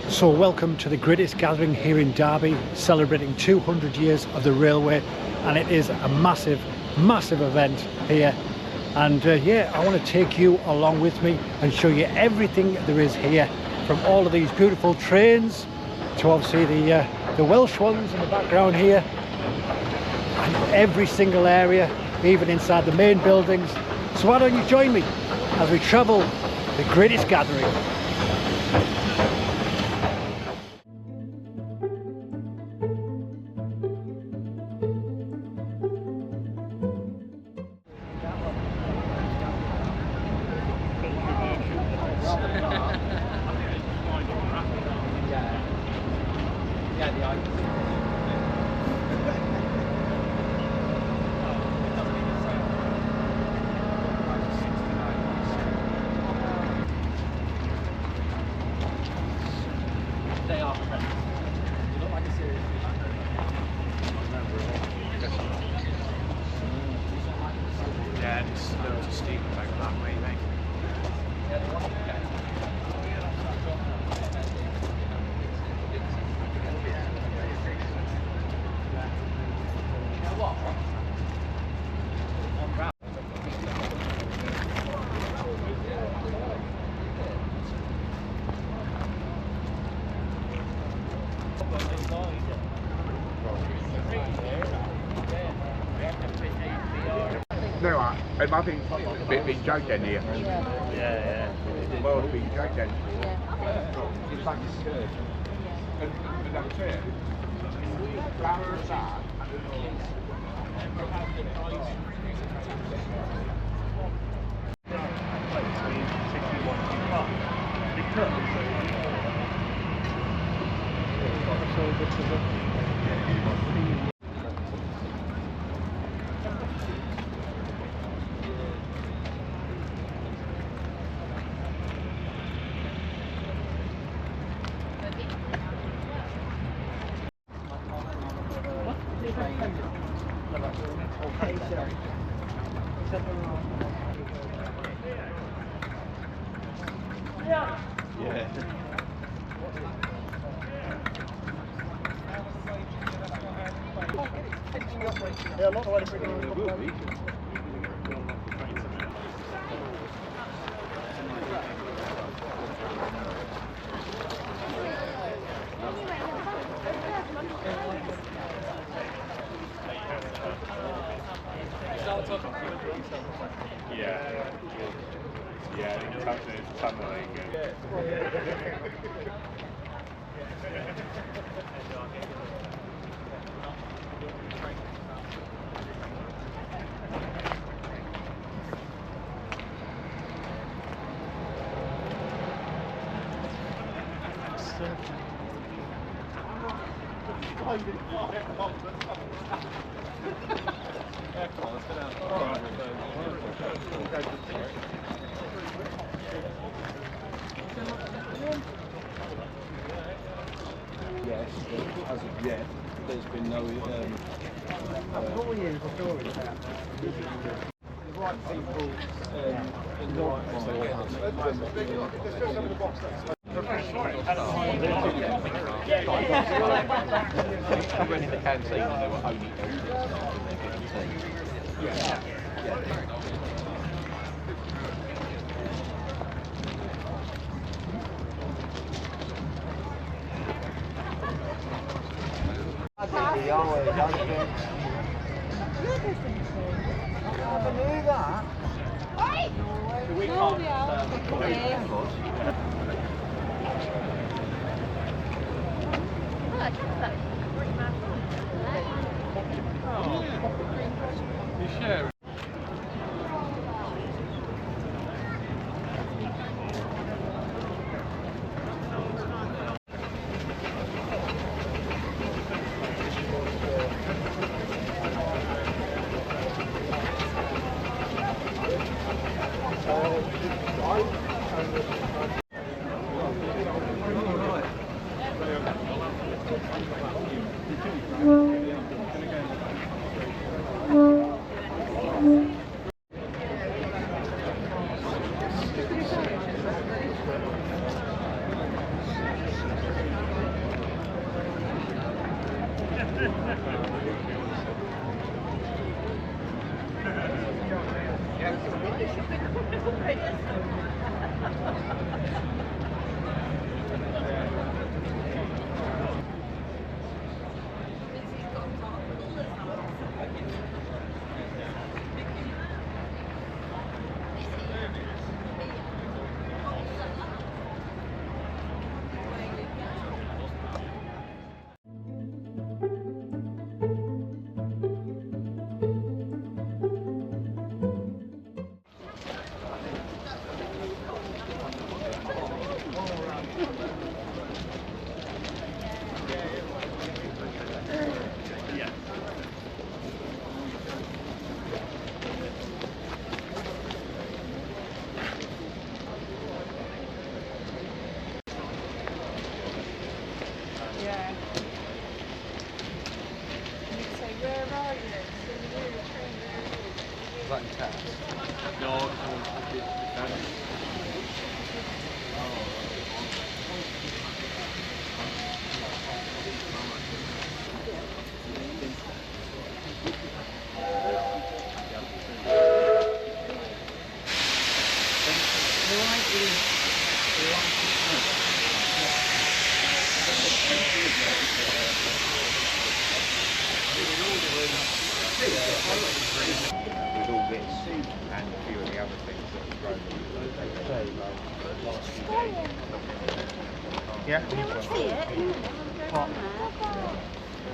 So welcome to the greatest gathering here in Derby, celebrating 200 years of the railway, and it is a massive event here. And yeah, I want to take you along with me and show you everything there is here, from all of these beautiful trains to obviously the Welsh ones in the background here, and every single area, even inside the main buildings. So why don't you join me as we travel the greatest gathering. No, I think it's been joke then here. Yeah. Well, it's been joke then. Yeah. It's like a skirt. And that's it. Flower of that. Yeah, a lot of way to bring it. It's tunneling. Yes, as of yet, there's been no. All years the story about The right people in the right I went in the canteen and they were only With all this and a few of the other things that have grown last few days. Yeah?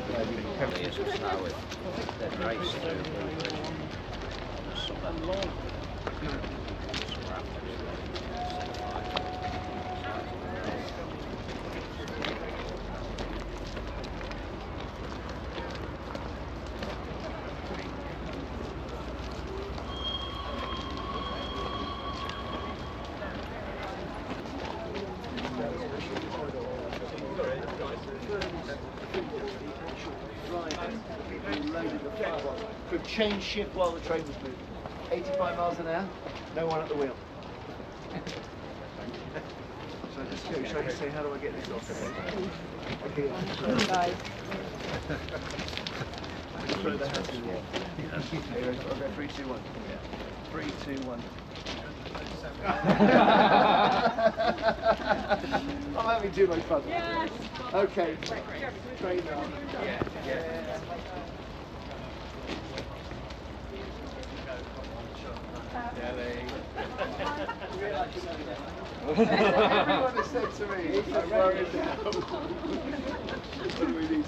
They've been penalties of snow they've raced Could change shift while the train was moving. 85 miles an hour, no one at the wheel. So just go, should I just say, how do I get this off? Okay. Guys. Throw the hat in the air. Okay, 3, 2, 1. 3, 2, 1. I'm having too much fun. Yes. Okay. Train on. Yeah. Everyone has said to me, I'm worried now. What do we need?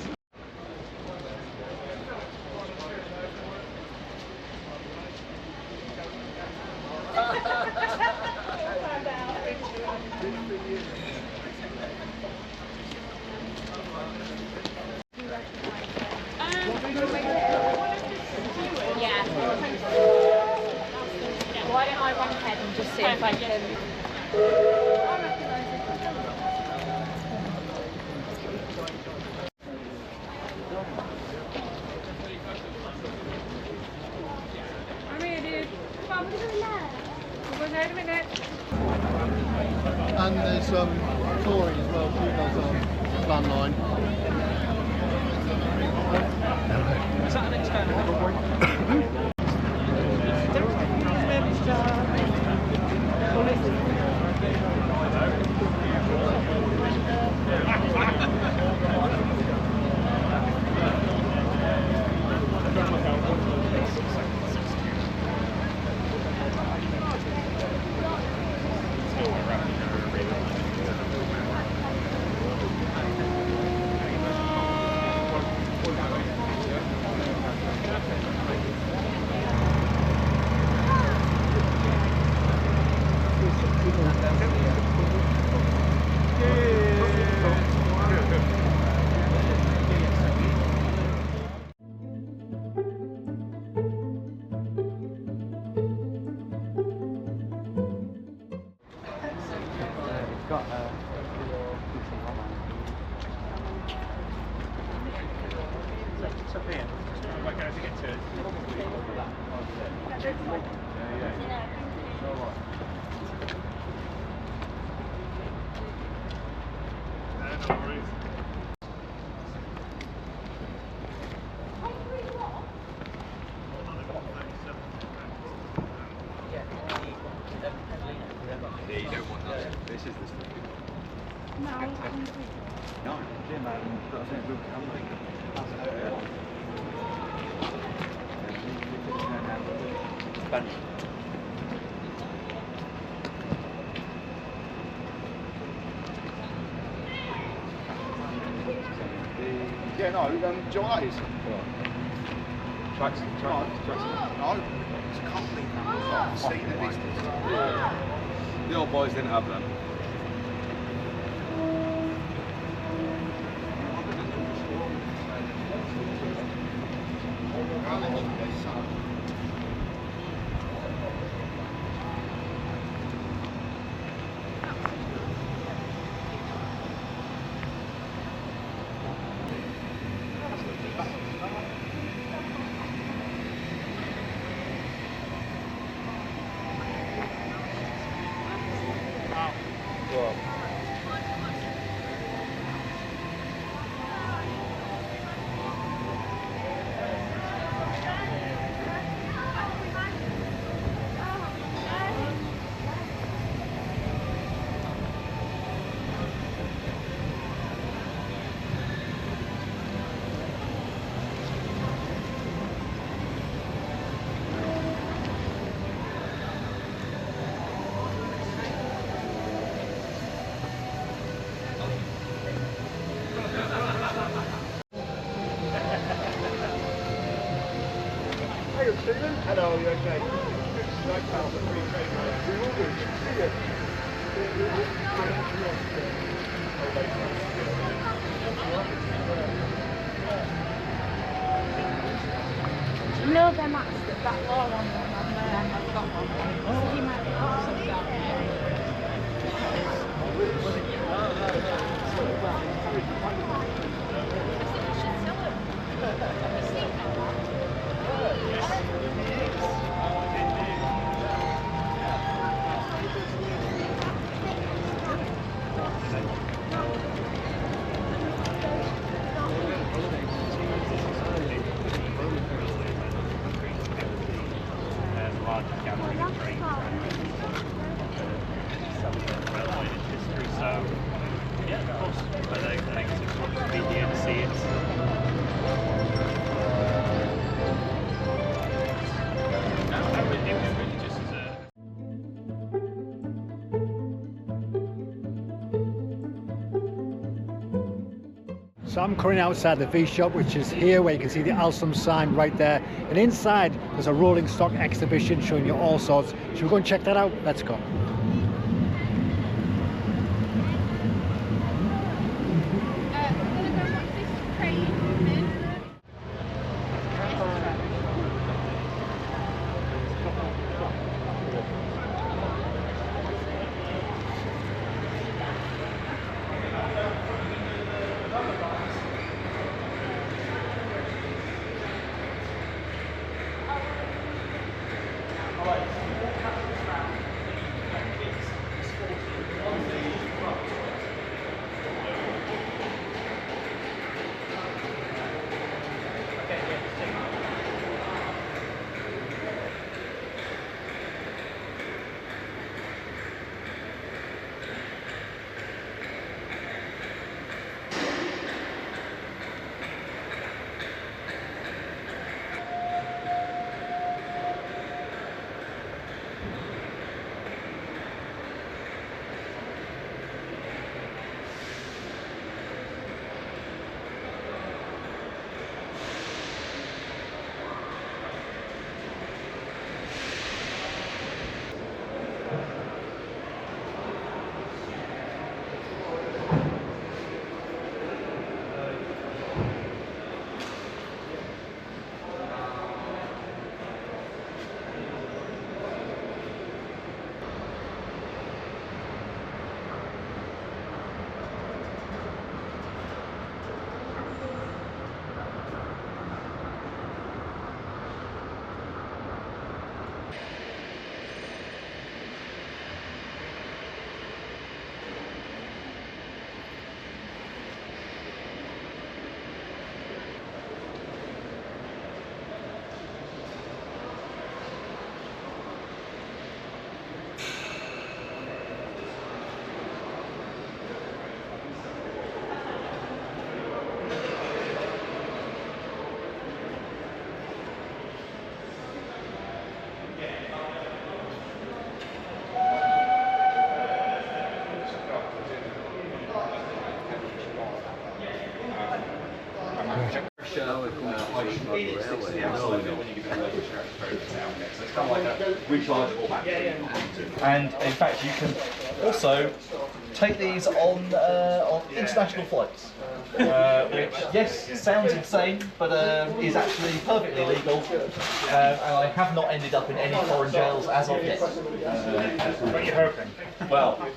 Why don't I run ahead and just see if I can... I'm here, dude. Come on, we're doing that. We're going in a minute. And there's touring as well, too, does van line. Is that an external one? Yeah, you don't want that. This is the stuff. No. No, yeah, man. That's a good camera. Spanish. Yeah, no, do you know what that is? Tracks. No, it's a company camera. So I can see the distance. The old boys didn't have them. Hello, you okay? Right now, the free trade, mate. We all do. See you. You know them mats that low one I've got one. So you might have some So I'm currently outside the V shop, which is here, where you can see the Alstom sign right there, and inside there's a rolling stock exhibition showing you all sorts. Should we go and check that out? Let's go. rechargeable battery. And in fact, you can also take these on international flights, which, yes, sounds insane, but is actually perfectly legal, and I have not ended up in any foreign jails as of yet. What are you hoping? Well,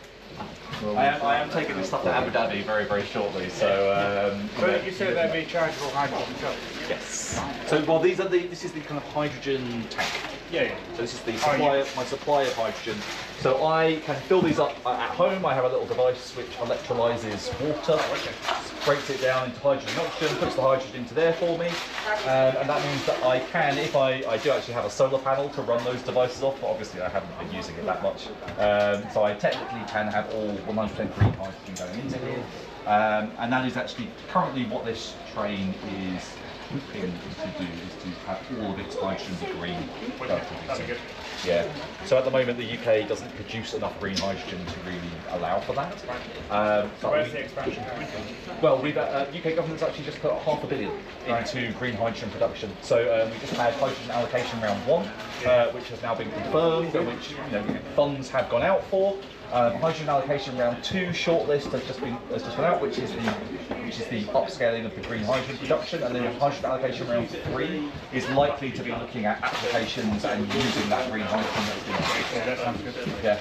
I am taking this stuff to Abu Dhabi very, very shortly, so... But you said they'd be rechargeable hydrogen trucks. Yes. So, well, this is the kind of hydrogen tank. Yeah. So this is the supply, my supply of hydrogen. So I can fill these up at home. I have a little device which electrolyzes water, breaks it down into hydrogen and oxygen, puts the hydrogen into there for me, and that means that I can, if I do actually have a solar panel to run those devices off, but obviously I haven't been using it that much, so I technically can have all 100% green hydrogen going into here, and that is actually currently what this train is looking to do, is to have all of its hydrogen be green. Yeah. So at the moment the UK doesn't produce enough green hydrogen to really allow for that. So where's the expansion coming from? Well, we've UK government's actually just put £500 million into green hydrogen production. So we just had hydrogen allocation round 1, which has now been confirmed, and which funds have gone out for. Hydrogen allocation round 2 shortlist has just gone out, which is the upscaling of the green hydrogen production, and then hydrogen allocation round 3 is likely to be looking at applications and using that green hydrogen that's been produced. Yeah, that sounds good. Yeah.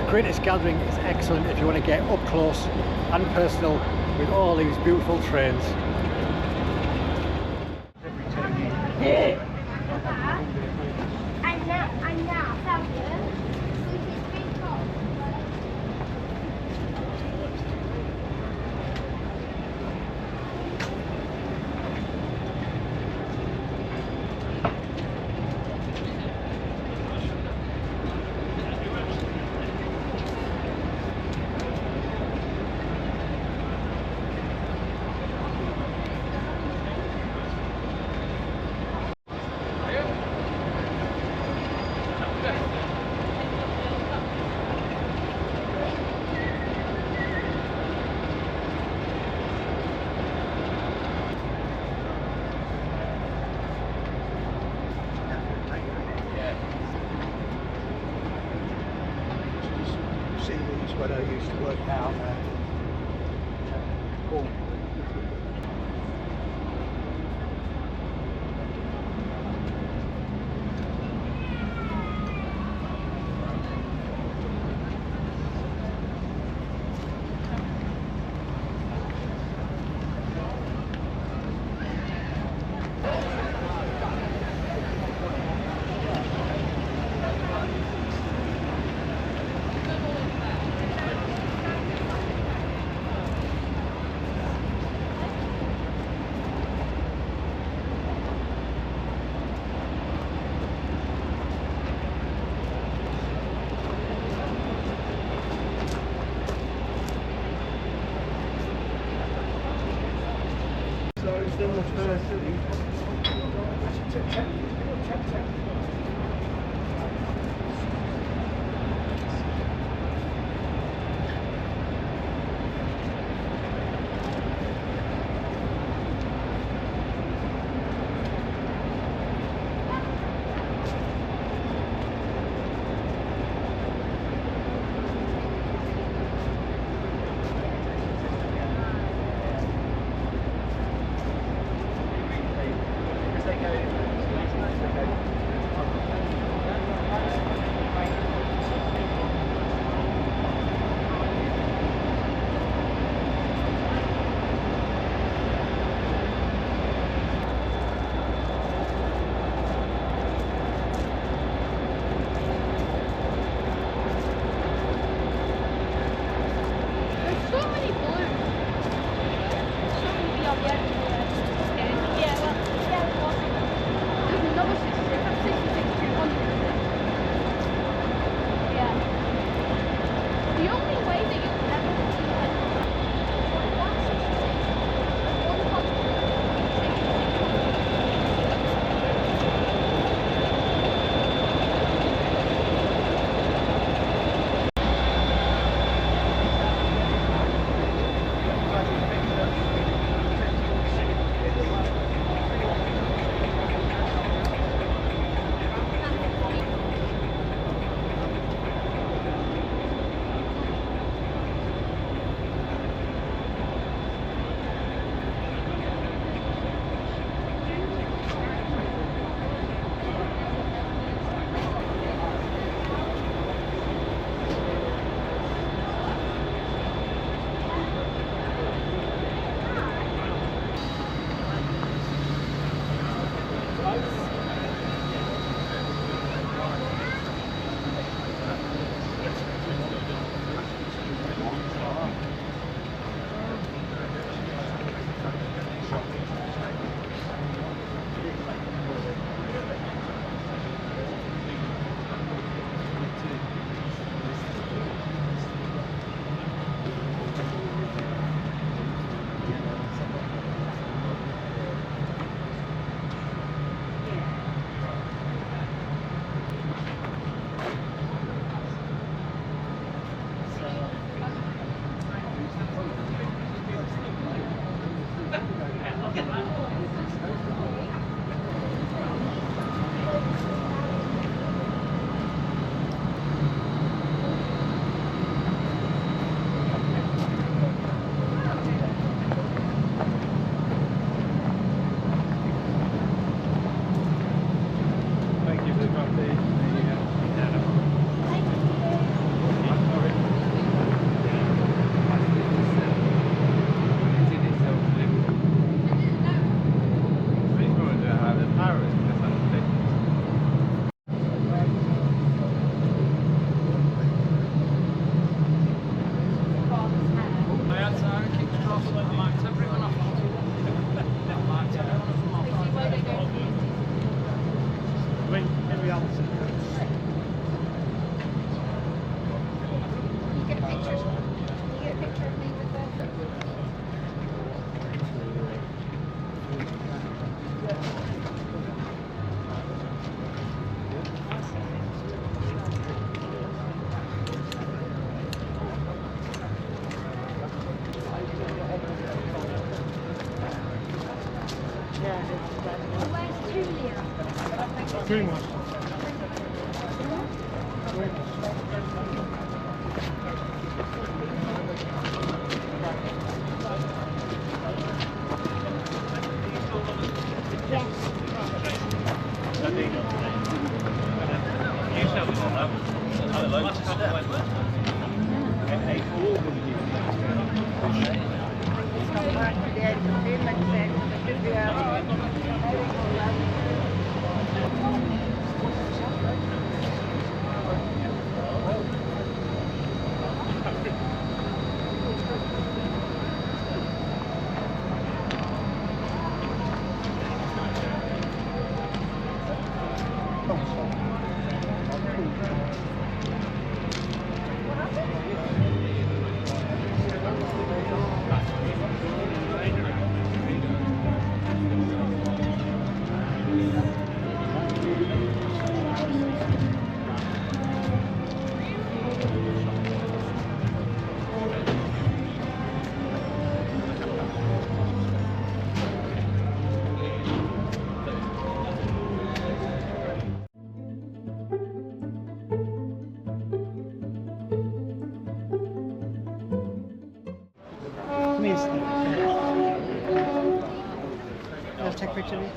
Greatest Gathering is excellent if you want to get up close and personal with all these beautiful trains. That's where I used to work out there. Cool. Green one. I'll take a picture of you.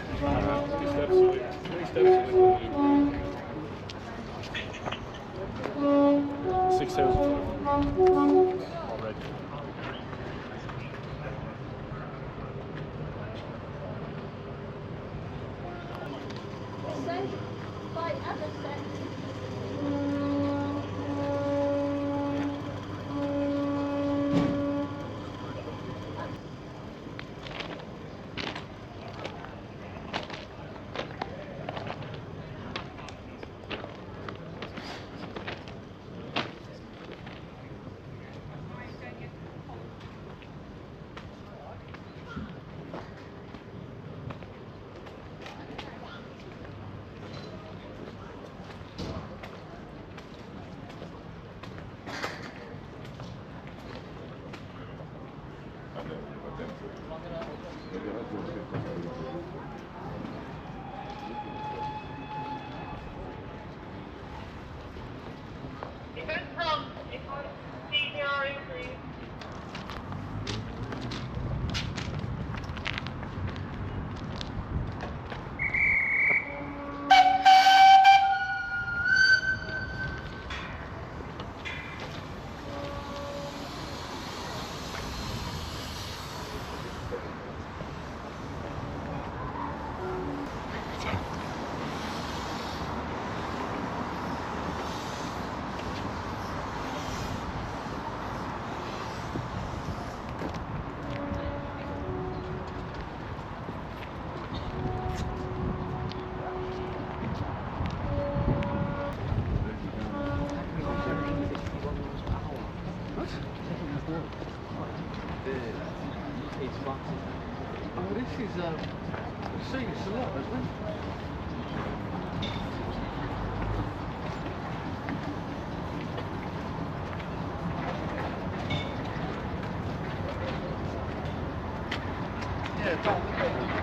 Oh, this is seen this a lot, hasn't it? Yeah, don't look at it.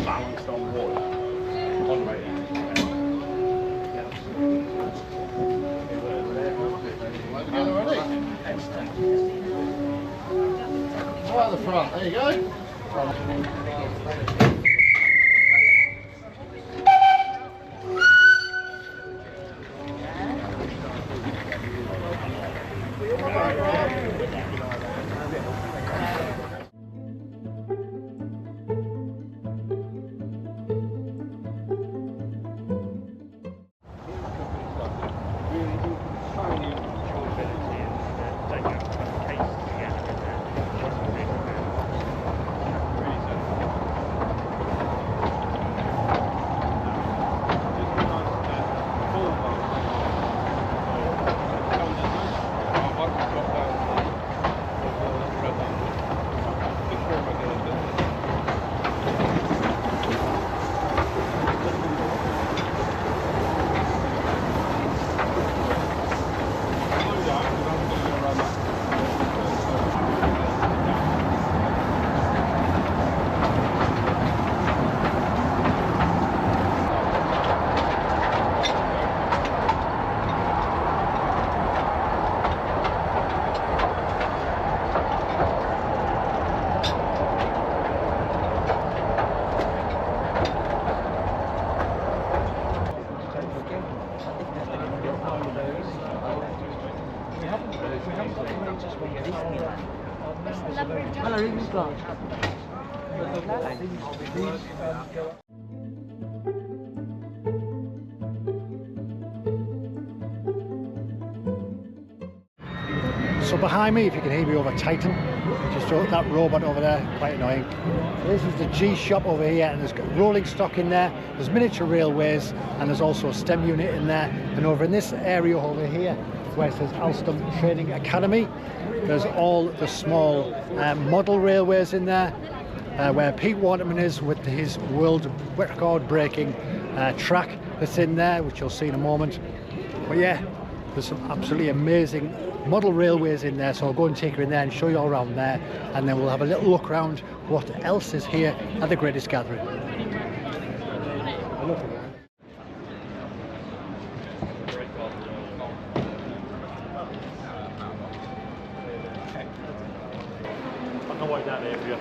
Balanced on wood. On rating. Right at the front, there you go. So behind me, if you can hear me over Titan, just that robot over there, quite annoying. So this is the G shop over here, and there's got rolling stock in there, there's miniature railways, and there's also a STEM unit in there. And over in this area over here, where it says Alstom Training Academy, there's all the small model railways in there, where Pete Waterman is with his world record breaking track that's in there, which you'll see in a moment. But yeah, there's some absolutely amazing model railways in there, so I'll go and take you in there and show you all around there, and then we'll have a little look around what else is here at the Greatest Gathering. I can wait that area.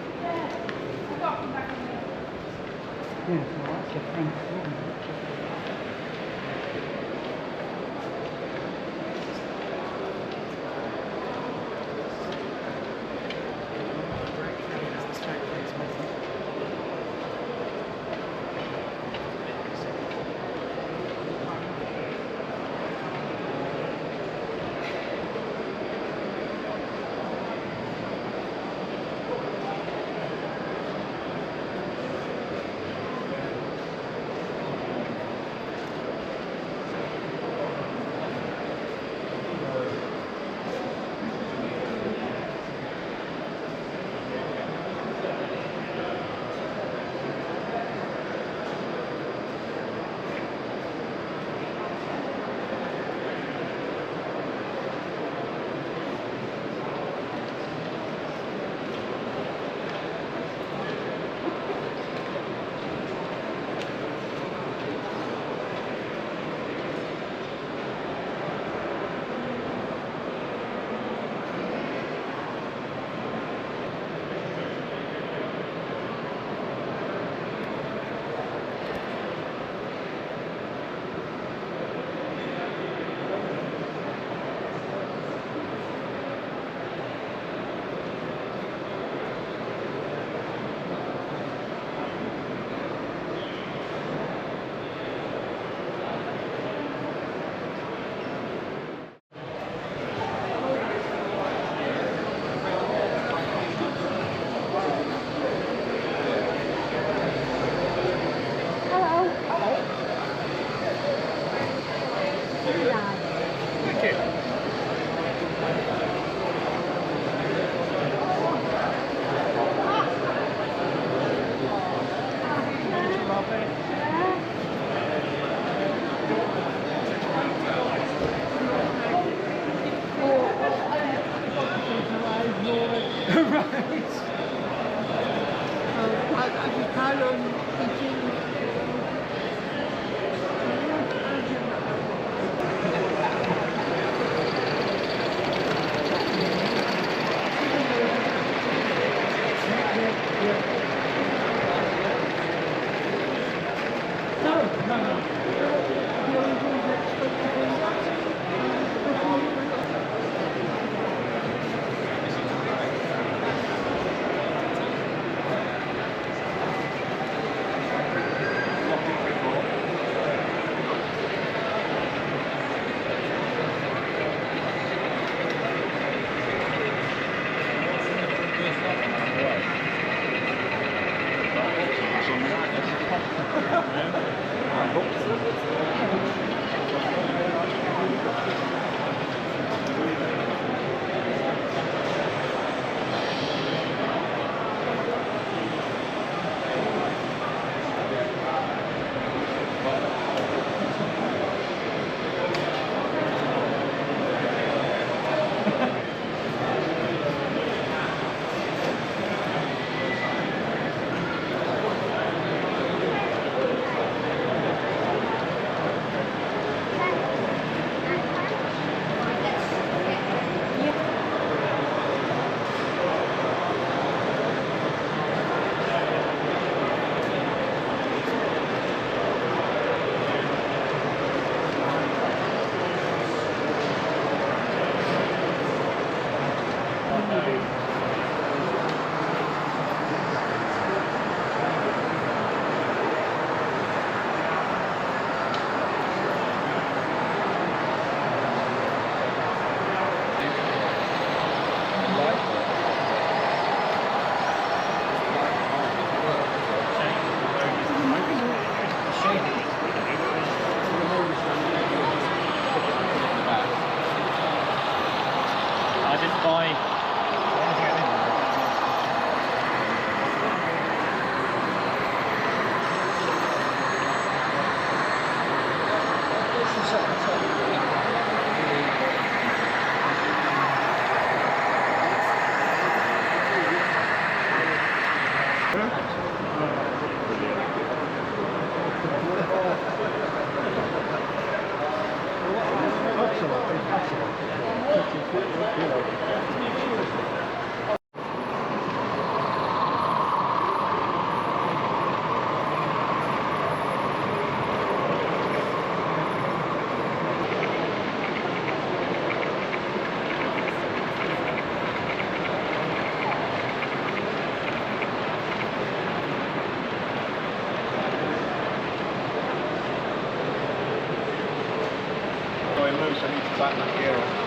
this, I need to back that gear on.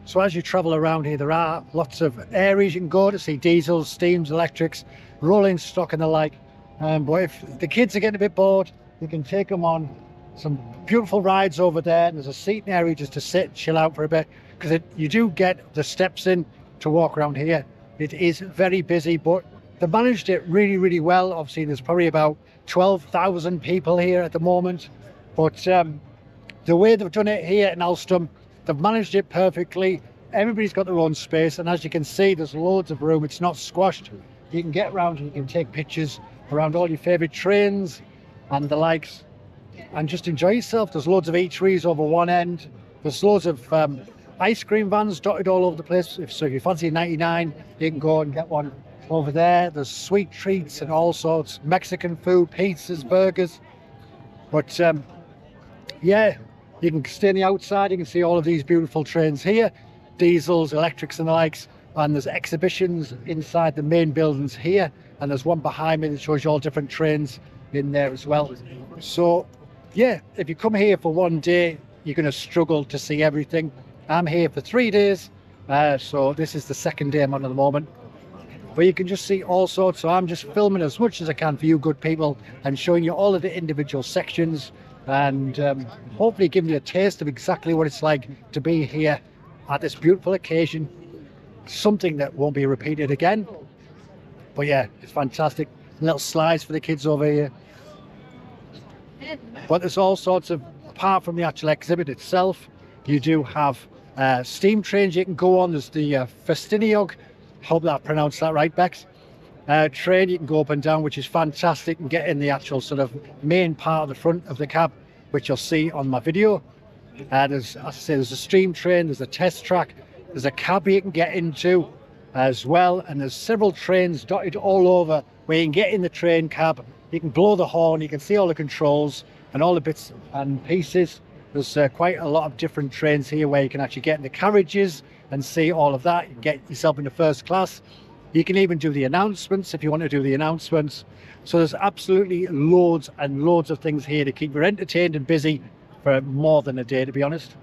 So as you travel around here, there are lots of areas you can go to see diesels, steams, electrics, rolling stock and the like. But if the kids are getting a bit bored, you can take them on some beautiful rides over there. And there's a seating area just to sit, chill out for a bit, because you do get the steps in to walk around here. It is very busy, but they managed it really, really well. Obviously, there's probably about 12,000 people here at the moment. But the way they've done it here in Alstom, they've managed it perfectly. Everybody's got their own space, and as you can see, there's loads of room. It's not squashed. You can get around and you can take pictures around all your favourite trains and the likes, and just enjoy yourself. There's loads of eateries over one end. There's loads of ice cream vans dotted all over the place. So if you fancy 99, you can go and get one over there. There's sweet treats and all sorts, Mexican food, pizzas, burgers. But yeah, you can stay on the outside. You can see all of these beautiful trains here, diesels, electrics and the likes. And there's exhibitions inside the main buildings here, and there's one behind me that shows you all different trains in there as well. So yeah, if you come here for one day, you're going to struggle to see everything. I'm here for 3 days, so this is the second day I'm on at the moment. But you can just see all sorts. So I'm just filming as much as I can for you good people and showing you all of the individual sections, and hopefully giving you a taste of exactly what it's like to be here at this beautiful occasion. Something that won't be repeated again. But yeah, it's fantastic. Little slides for the kids over here. But there's all sorts of, apart from the actual exhibit itself, you do have steam trains you can go on. There's the Ffestiniog, hope that I pronounced that right, Bex. Train you can go up and down, which is fantastic, and get in the actual sort of main part of the front of the cab, which you'll see on my video. There's, as I say, there's a steam train, there's a test track, there's a cab you can get into as well, and there's several trains dotted all over where you can get in the train cab. You can blow the horn, you can see all the controls and all the bits and pieces. There's quite a lot of different trains here where you can actually get in the carriages and see all of that. You can get yourself into first class. You can even do the announcements if you want to do the announcements. So there's absolutely loads and loads of things here to keep you entertained and busy for more than a day, to be honest.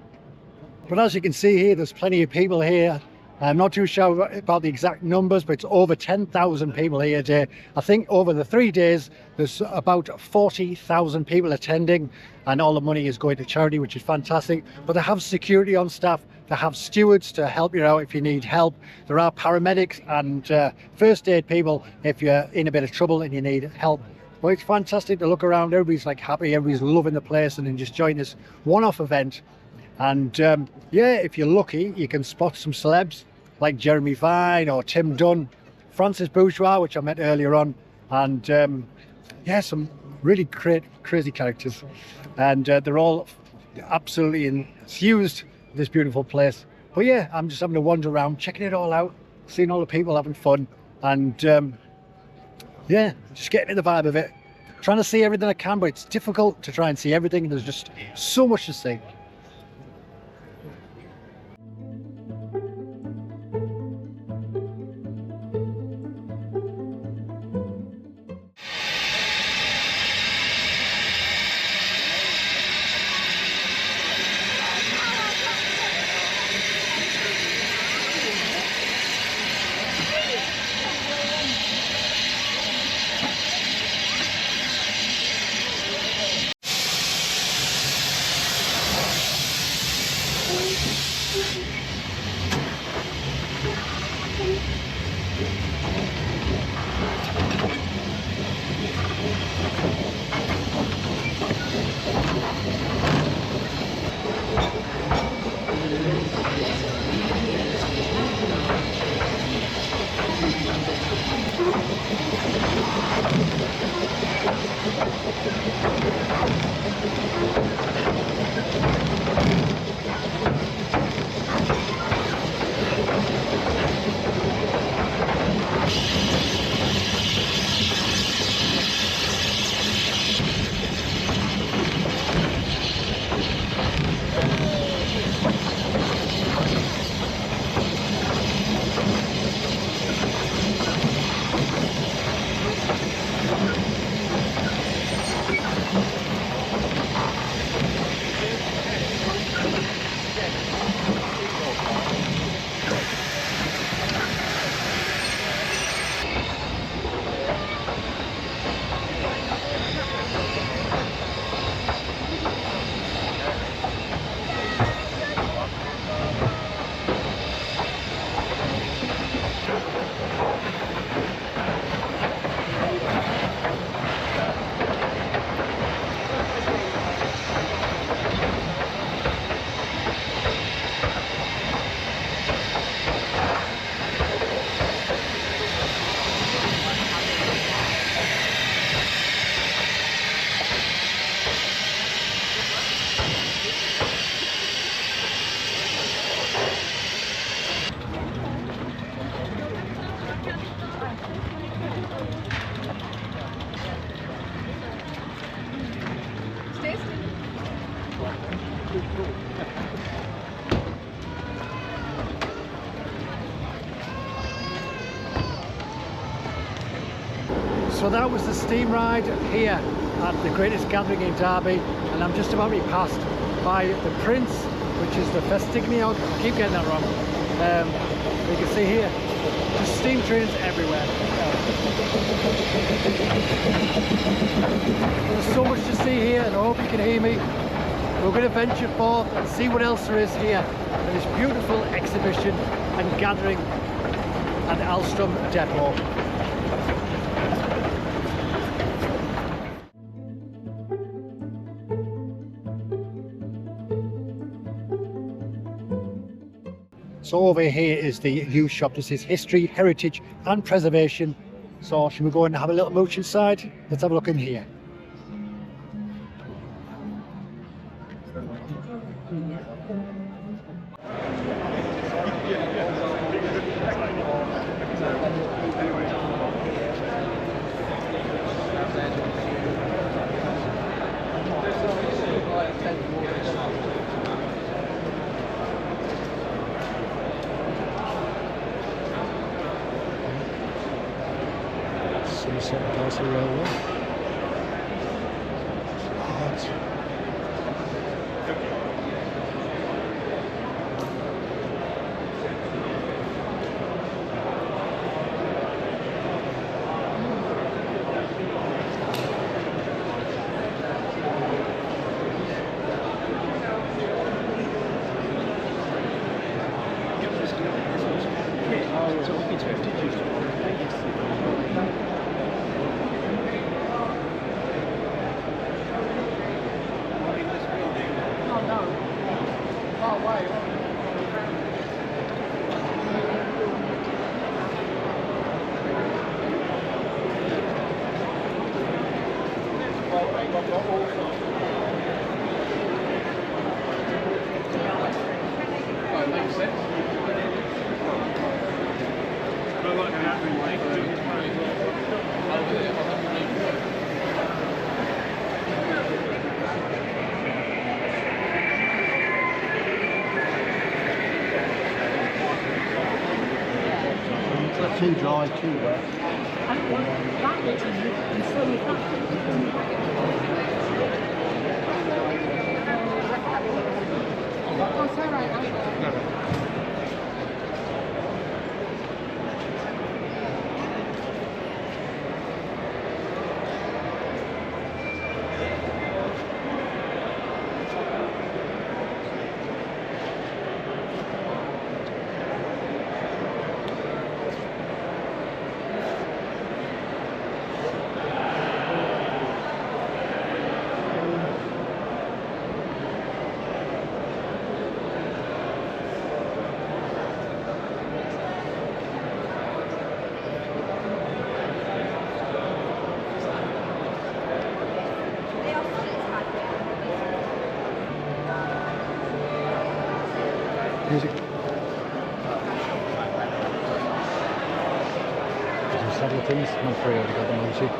But as you can see here, there's plenty of people here. I'm not too sure about the exact numbers, but it's over 10,000 people here today. I think over the 3 days, there's about 40,000 people attending, and all the money is going to charity, which is fantastic. But they have security on staff. They have stewards to help you out if you need help. There are paramedics and first aid people if you're in a bit of trouble and you need help. But it's fantastic to look around. Everybody's like happy. Everybody's loving the place and just enjoying this one-off event. And yeah, if you're lucky, you can spot some celebs like Jeremy Vine or Tim Dunn, Francis Bourgeois, which I met earlier on, and yeah, some really great, crazy characters. And they're all absolutely infused with this beautiful place. But yeah, I'm just having a wander around, checking it all out, seeing all the people having fun, and yeah, just getting in the vibe of it. Trying to see everything I can, but it's difficult to try and see everything. There's just so much to see. So that was the steam ride here at the greatest gathering in Derby, and I'm just about to be passed by the Prince, which is the Ffestiniog. I keep getting that wrong. You can see here, just steam trains everywhere. There's so much to see here, and I hope you can hear me. We're going to venture forth and see what else there is here in this beautiful exhibition and gathering at Alstom Depot. So over here is the youth shop. This is history, heritage and preservation. So should we go and have a little mooch inside? Let's have a look in here. Railway. Too dry, too wet. Music. Some saddle things. I'm afraid I already got them, obviously.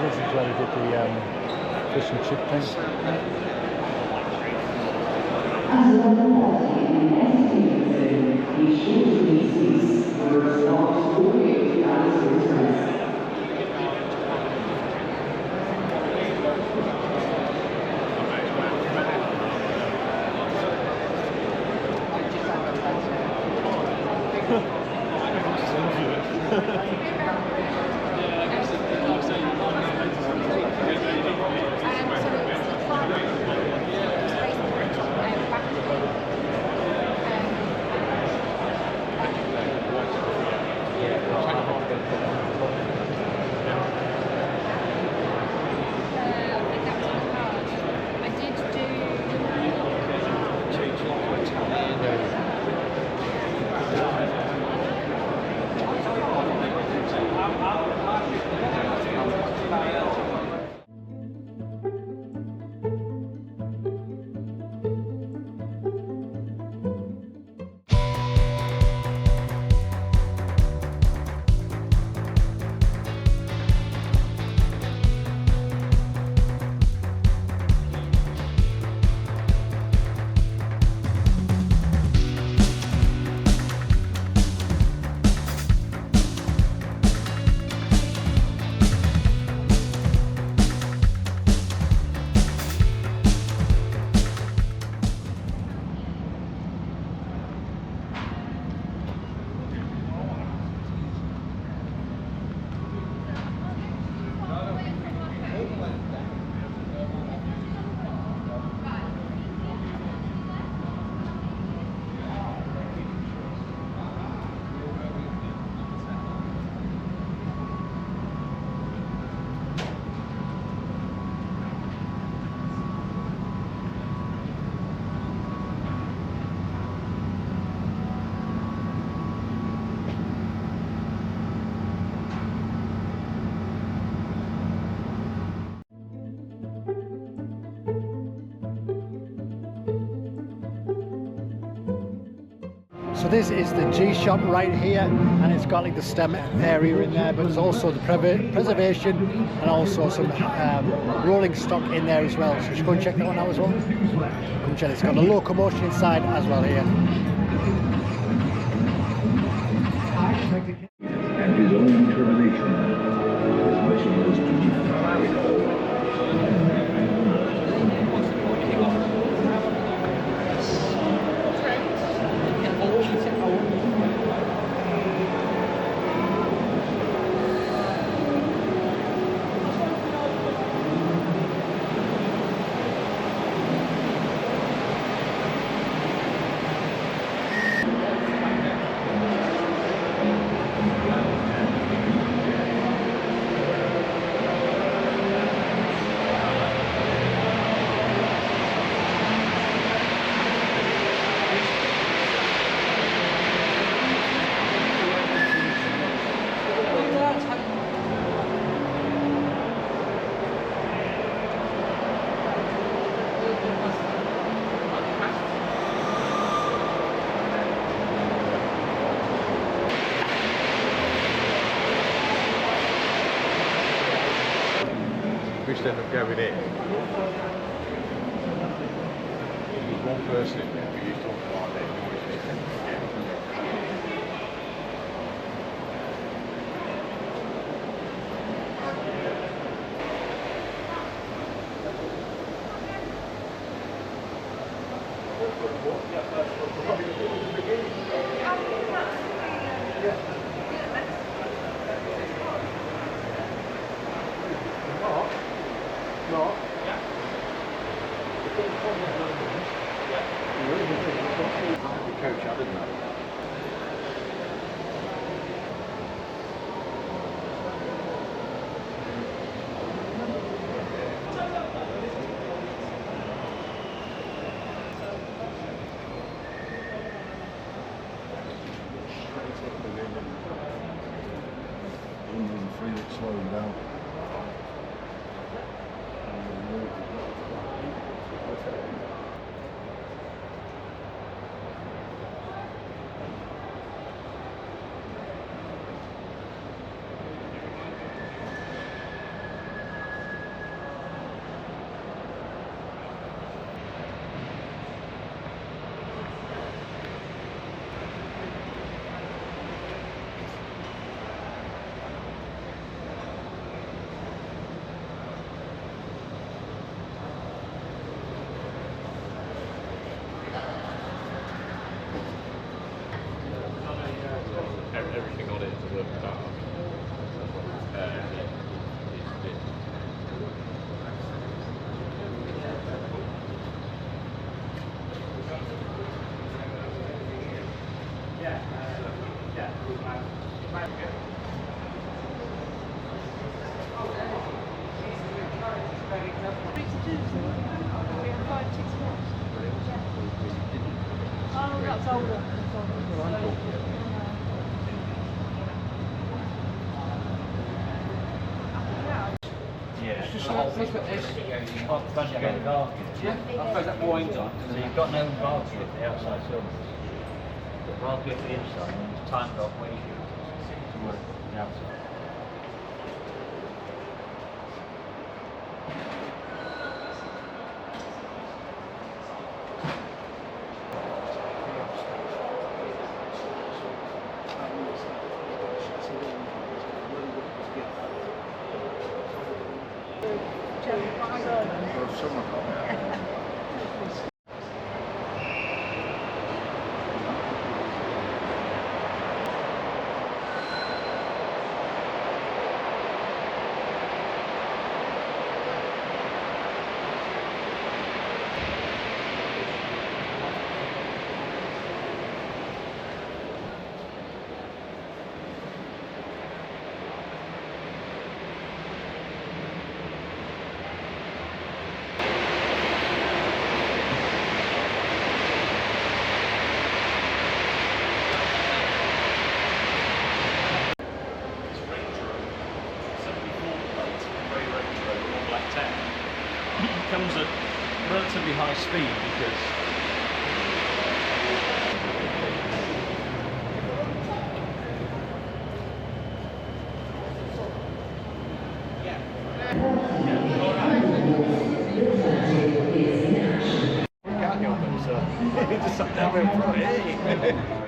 As well, he did the fish and chip thing. So this is the G shop right here, and it's got like the stem area in there, but there's also the preservation and also some rolling stock in there as well. So just go and check that one out as well. Come check it. It's got a locomotion inside as well here. And his own determination, his mission was to defy it all. Which end up going in. There's one person in there who used to talk about their noises. Coach up, isn't it? Free it slowing down. Everything on it is worked out. Oh, that's older. Yeah, it's just look at this. You can't conjugate the market. Yeah, I suppose that winds on. So you've got no market at the outside cylinders. But rather go to the inside and it's tightened off where you to work the outside. Comes at relatively high speed because We can't help it, so he just sat down in front. Hey.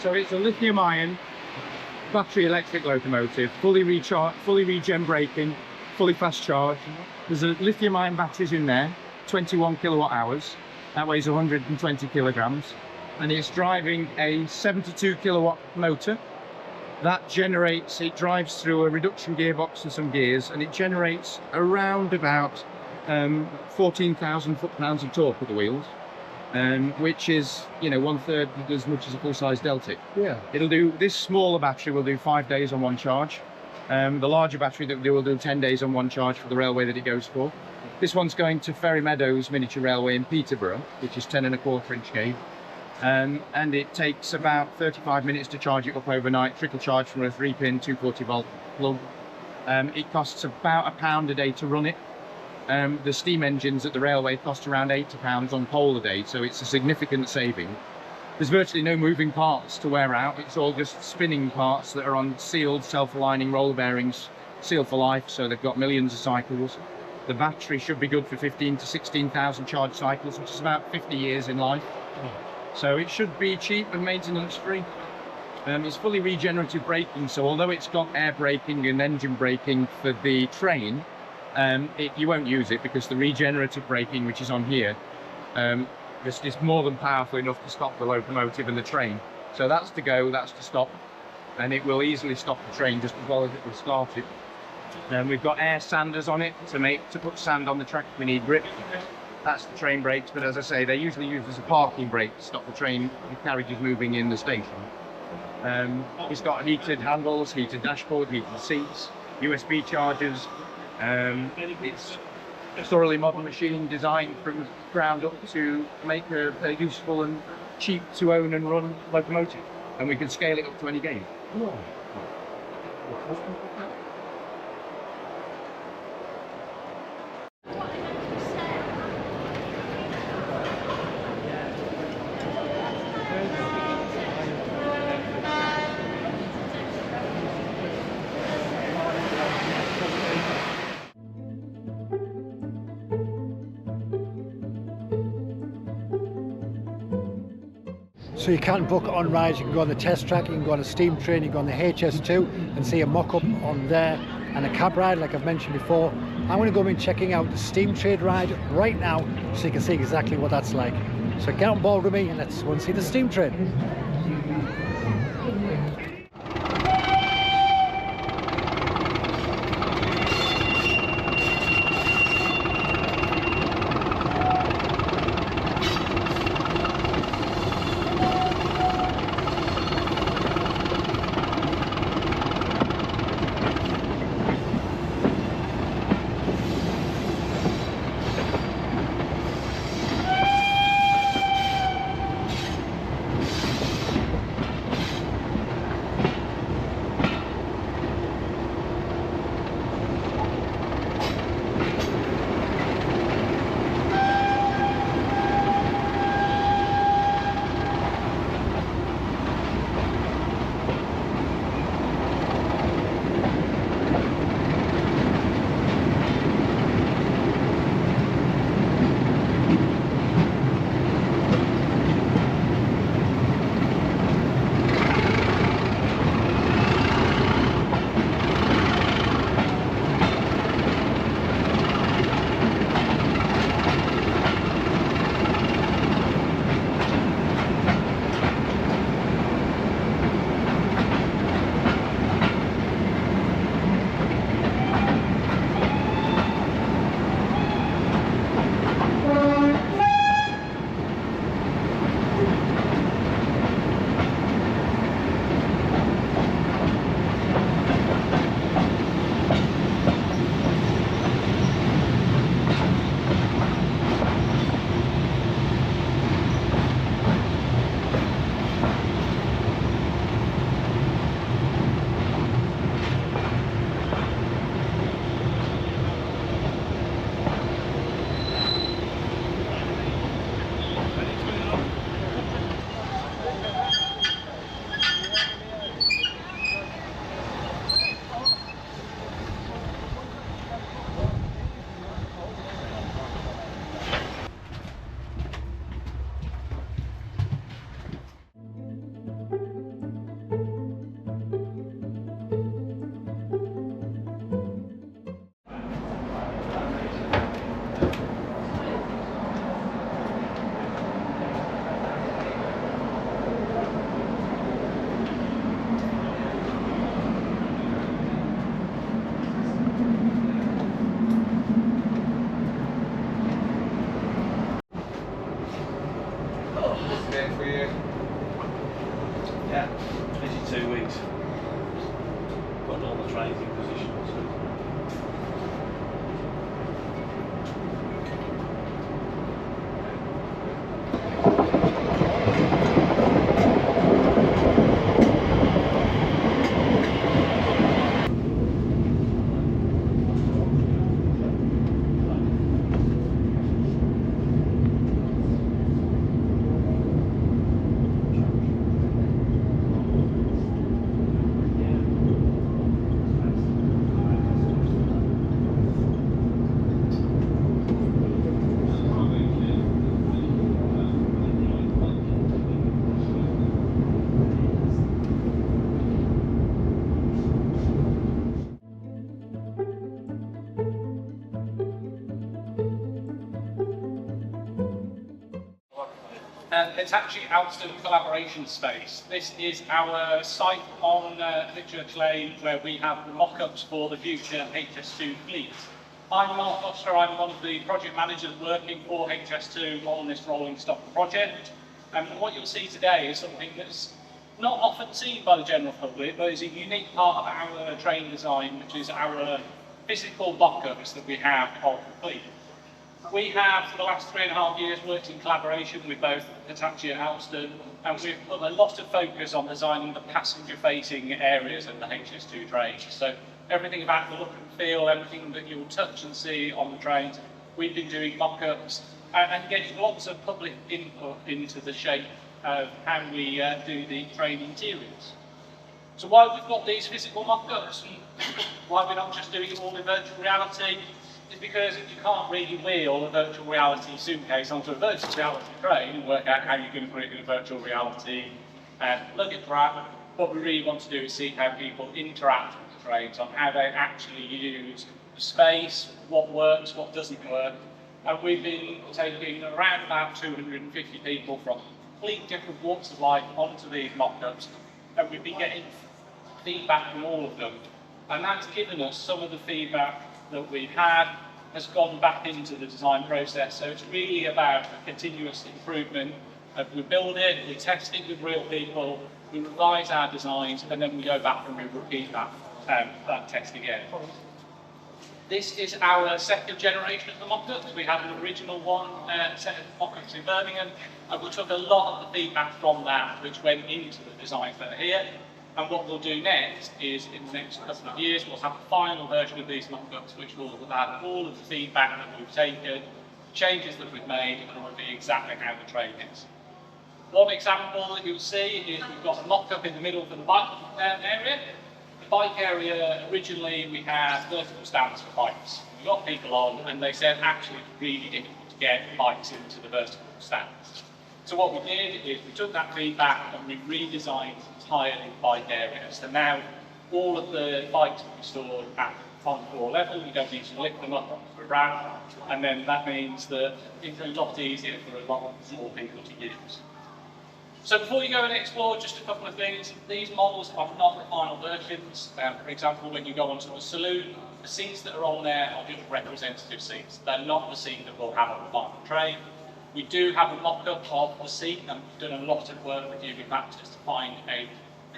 So it's a lithium-ion battery electric locomotive, fully regen braking, fully fast charged. There's a lithium-ion batteries in there, 21 kilowatt hours. That weighs 120 kilograms, and it's driving a 72 kilowatt motor. That generates, it drives through a reduction gearbox and some gears, and it generates around about 14,000 foot-pounds of torque with the wheels, which is, you know, 1/3 as much as a full-size Deltic. Yeah. It'll do, this smaller battery will do 5 days on one charge. The larger battery that will do 10 days on one charge for the railway that it goes for. This one's going to Ferry Meadows Miniature Railway in Peterborough, which is 10.25 inch gauge. And it takes about 35 minutes to charge it up overnight, trickle charge from a 3-pin 240 volt plug. It costs about £1 a day to run it. The steam engines at the railway cost around £80 on pole a day, so it's a significant saving. There's virtually no moving parts to wear out. It's all just spinning parts that are on sealed, self-aligning roller bearings, sealed for life, so they've got millions of cycles. The battery should be good for 15 to 16,000 charge cycles, which is about 50 years in life. So it should be cheap and maintenance free. It's fully regenerative braking, so although it's got air braking and engine braking for the train, you won't use it because the regenerative braking, which is on here, is more than powerful enough to stop the locomotive and the train. So that's to go, that's to stop, and it will easily stop the train just as well as it will start it. We've got air sanders on it to put sand on the track if we need grip. That's the train brakes, but as I say, they're usually used as a parking brake to stop the train and carriages moving in the station. It's got heated handles, heated dashboard, heated seats, USB chargers. It's a thoroughly modern machine designed from ground up to make a useful and cheap to own and run locomotive, and we can scale it up to any gauge. So you can book on rides, you can go on the test track, you can go on a steam train, you can go on the HS2 and see a mock-up on there, and a cab ride like I've mentioned before. I'm going to go in checking out the steam train ride right now so you can see exactly what that's like. So get on board with me and let's go and see the steam train. Hitachi Alstom collaboration space. This is our site on Lichurch Lane where we have the mock-ups for the future HS2 fleet. I'm Mark Foster, I'm one of the project managers working for HS2 on this rolling stock project. And what you'll see today is something that's not often seen by the general public, but is a unique part of our train design, which is our physical mock-ups that we have of the fleet. We have, for the last 3.5 years, worked in collaboration with both Hitachi and Alstom, and we've put a lot of focus on designing the passenger-facing areas of the HS2 trains. So everything about the look and feel, everything that you'll touch and see on the trains, we've been doing mock-ups and getting lots of public input into the shape of how we do the train interiors. So why we've got these physical mock-ups, and why we're not just doing it all in virtual reality, is because you can't really wheel a virtual reality suitcase onto a virtual reality train and work out how you're going to put it in a virtual reality and luggage rack. What we really want to do is see how people interact with the trains, on how they actually use the space, what works, what doesn't work. And we've been taking around about 250 people from complete different walks of life onto these mock-ups, and we've been getting feedback from all of them. And that's given us some of the feedback that we've had has gone back into the design process. So it's really about a continuous improvement. We build it, we test it with real people, we revise our designs, and then we go back and we repeat that test again. This is our second generation of the mock-ups. We had an original one set of mock-ups in Birmingham, and we took a lot of the feedback from that, which went into the designs that are here. And what we'll do next is, in the next couple of years, we'll have a final version of these mock-ups, which will have all of the feedback that we've taken, changes that we've made, and it will be exactly how the train is. One example that you'll see is we've got a mock-up in the middle for the bike area. The bike area, originally we had vertical stands for bikes. We got people on, and they said actually it's really difficult to get bikes into the vertical stands. So what we did is we took that feedback and we redesigned entirely bike areas. So now all of the bikes will be stored at on floor level. You don't need to lift them up for a ramp, and then that means that it's a lot easier for a lot more people to use. So before you go and explore, just a couple of things. These models are not the final versions. For example, when you go onto a saloon, the seats that are on there are just representative seats. They're not the seat that we'll have on the final train. We do have a mock-up of the seat, and we've done a lot of work with UV factors to find a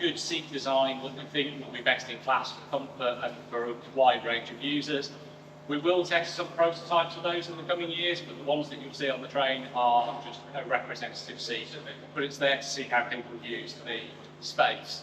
good seat design that we think will be best in class for comfort and for a wide range of users. We will test some prototypes of those in the coming years, but the ones that you'll see on the train are just a representative seat, but it's there to see how people use the space.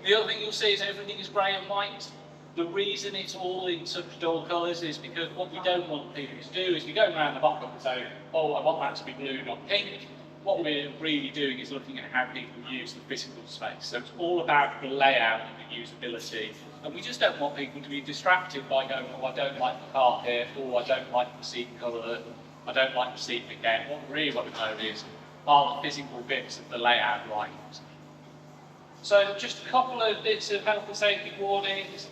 The other thing you'll see is everything is grey and white. The reason it's all in such dull colours is because what we don't want people to do is we go around the mock-up and say, oh, I want that to be blue, not pink. What we're really doing is looking at how people use the physical space. So it's all about the layout and the usability. And we just don't want people to be distracted by going, oh, I don't like the carpet, or I don't like the seat colour, I don't like the seat again. What we really want to know is, are the physical bits of the layout right? So just a couple of bits of health and safety warnings.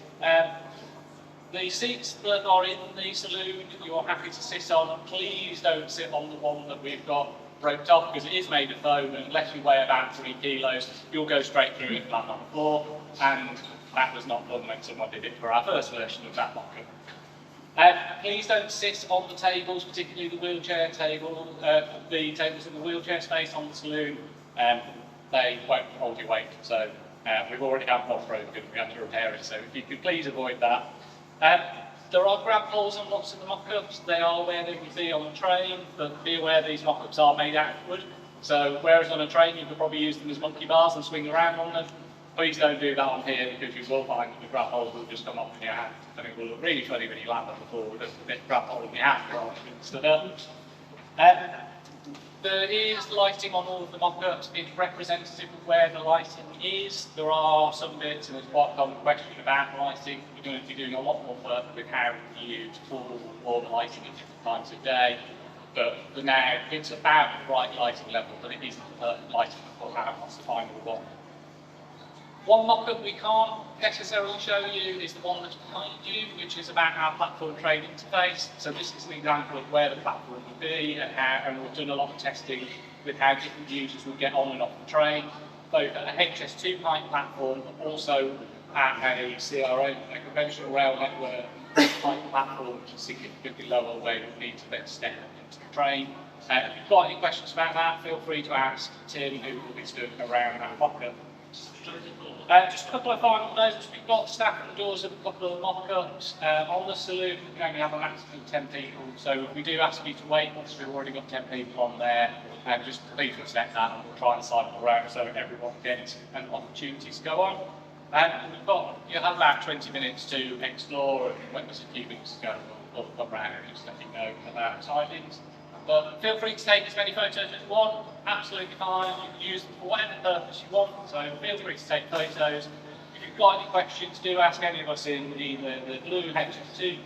The seats that are in the saloon you're happy to sit on, please don't sit on the one that we've got roped off, because it is made of foam, and unless you weigh about 3 kilos, you'll go straight through it and land on the floor, and that was not done when someone did it for our first version of that mock-up. Please don't sit on the tables, particularly the wheelchair table, the tables in the wheelchair space on the saloon. They won't hold your weight, so we've already had one broken, we have to repair it, so if you could please avoid that. There are grab poles on lots of the mock-ups. They are where they would be on a train, but be aware these mock-ups are made out of wood. So whereas on a train you could probably use them as monkey bars and swing around on them, please don't do that on here, because you will find that the grab poles will just come off in your hand. And it will look really funny when you land on the floor with a bit grab pole in your hand rather than stood up. There is lighting on all of the mock-ups. It's representative of where the lighting is. There are some bits, and there's quite a common question about lighting. We're going to be doing a lot more work with how we use all the lighting at different times of day. But for now, it's about the right lighting level, but it isn't the perfect lighting that we'll have. That's the final one. One mock-up we can't necessarily show you is the one that's behind you, which is about our platform train interface. So this is an example of where the platform would be, and we've done a lot of testing with how different users will get on and off the train, both at a HS2 height platform, but also at a CRO, a conventional rail network height platform, which is significantly lower, where you need to then step into the train. If you've got any questions about that, feel free to ask Tim, who will be stood around that mock-up. Just a couple of final notes. We've got staff at the doors of a couple of mock-ups. On the saloon, we only have a maximum of 10 people, so if we do ask you to wait, once we've already got 10 people on there, just please accept that, and we'll try and cycle around so everyone gets an opportunity to go on. You'll have about 20 minutes to explore, and when it was a few weeks ago, we'll come around and just let you know about timings. But feel free to take as many photos as you want, absolutely fine. You can use them for whatever purpose you want, so feel free to take photos. If you've got any questions, do ask any of us in either the blue HS2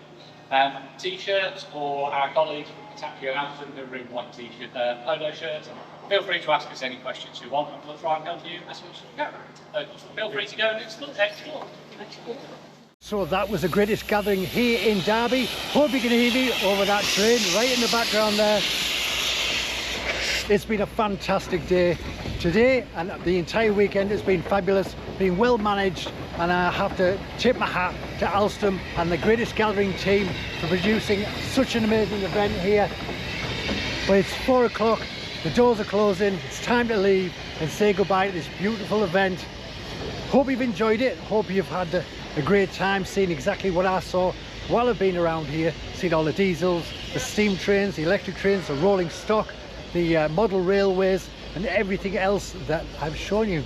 t-shirts or our colleagues from Tapio Alstom who are in white t-shirt, polo shirts. Feel free to ask us any questions you want, and we'll try and help you as much as we can. Feel free to go and explore. So that was the greatest gathering here in Derby. Hope you can hear me over that train right in the background there. It's been a fantastic day today, and the entire weekend has been fabulous, been well managed, and I have to tip my hat to Alstom and the greatest gathering team for producing such an amazing event here. But it's 4 o'clock, the doors are closing, it's time to leave and say goodbye to this beautiful event. Hope you've enjoyed it, hope you've had a great time seeing exactly what I saw while I've been around here, seen all the diesels, the steam trains, the electric trains, the rolling stock, the model railways and everything else that I've shown you.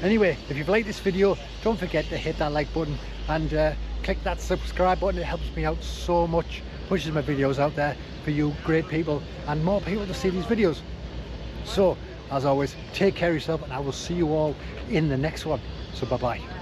Anyway, if you've liked this video, don't forget to hit that like button and click that subscribe button. It helps me out so much, pushes my videos out there for you great people and more people to see these videos. So as always, take care of yourself, and I will see you all in the next one. So bye bye.